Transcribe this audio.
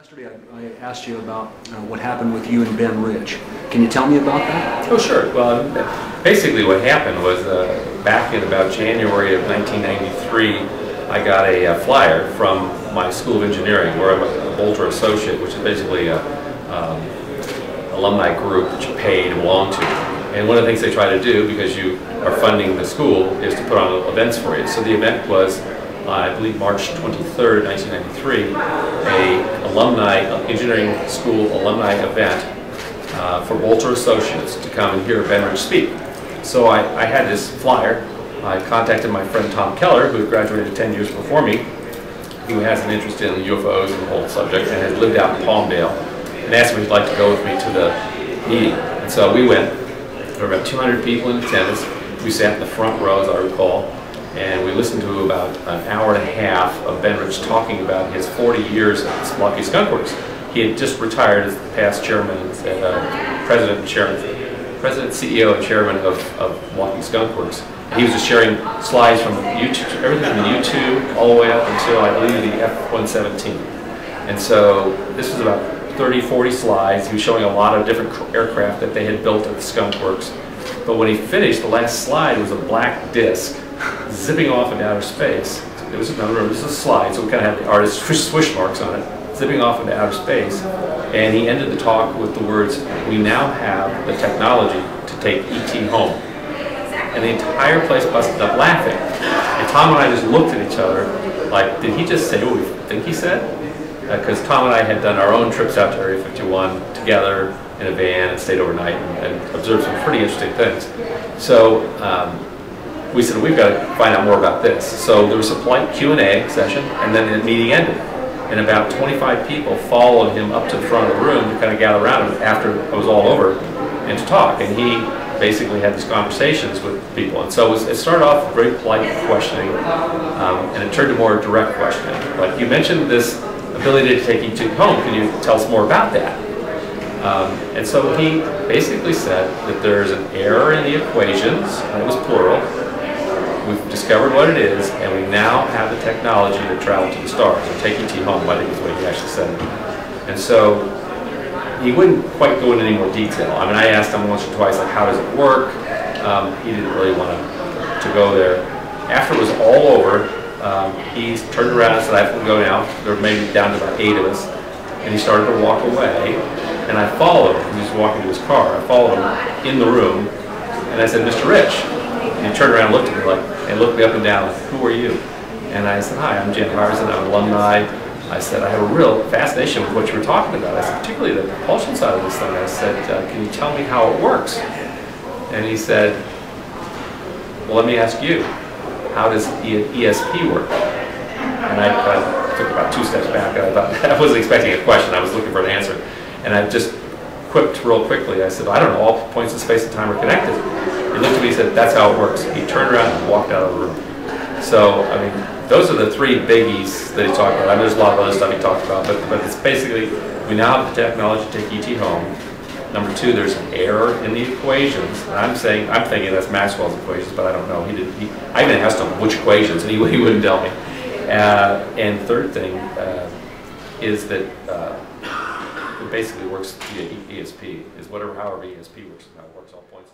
Yesterday I asked you about what happened with you and Ben Rich. Can you tell me about that? Oh, sure. Well, basically what happened was back in about January of 1993, I got a flyer from my School of Engineering, where I'm a Bolter Associate, which is basically a alumni group that you pay to belong to. And one of the things they try to do, because you are funding the school, is to put on events for you. So the event was, I believe, March 23rd, 1993, a engineering school alumni event for Bolter Associates to come and hear Ben Rich speak. So I had this flyer. I contacted my friend Tom Keller, who had graduated 10 years before me, who has an interest in UFOs and the whole subject, and had lived out in Palmdale, and asked me if he'd like to go with me to the meeting. And so we went. There were about 200 people in attendance. We sat in the front row, as I recall, and we listened to about an hour and a half of Ben Rich talking about his 40 years at Milwaukee Skunk Works. He had just retired as the past chairman, president, CEO, and chairman of Milwaukee Skunk Works. He was just sharing slides from YouTube, everything from the U-2 all the way up until, I believe, the F-117. And so this was about 30, 40 slides. He was showing a lot of different aircraft that they had built at the Skunk Works. But when he finished, the last slide was a black disc zipping off into outer space. It was a slide, so we kind of had the artist's swish marks on it, zipping off into outer space. And he ended the talk with the words, "We now have the technology to take ET home." And the entire place busted up laughing. And Tom and I just looked at each other like, did he just say what we think he said? Because Tom and I had done our own trips out to Area 51 together in a van and stayed overnight and observed some pretty interesting things. So we said, we've got to find out more about this. So there was a polite Q&A session, and then the meeting ended. And about 25 people followed him up to the front of the room to kind of gather around him after it was all over and to talk. And he basically had these conversations with people. And so it started off with very polite questioning, and it turned to more direct questioning. Like, you mentioned this ability to take ET home. Can you tell us more about that? And so he basically said that there's an error in the equations, and it was plural. We've discovered what it is, and we now have the technology to travel to the stars, or take ET home, I think is what he actually said. And so he wouldn't quite go into any more detail. I mean, I asked him once or twice, like, how does it work? He didn't really want to go there. After it was all over, he turned around and said, I have to go now. There were maybe down to about 8 of us. And he started to walk away, and I followed him. He was walking to his car. I followed him in the room, and I said, Mr. Rich. And he turned around and looked at me, and looked me up and down, like, who are you? And I said, hi, I'm Jan Harzan, I'm an alumni. I said, I have a real fascination with what you were talking about. I said, particularly the propulsion side of this thing. I said, can you tell me how it works? And he said, well, let me ask you, how does ESP work? And I took about 2 steps back, and I thought, I wasn't expecting a question, I was looking for an answer. And I just quipped real quickly. I said, I don't know, all points in space and time are connected. He looked at me and said, that's how it works. He turned around and walked out of the room. So, I mean, those are the 3 biggies that he talked about. I mean, there's a lot of other stuff he talked about, but it's basically, we now have the technology to take ET home. Number 2, there's an error in the equations. And I'm thinking that's Maxwell's equations, but I don't know. I even asked him which equations, and he wouldn't tell me. And third thing is that it basically works via ESP, however ESP works, is how it works all points.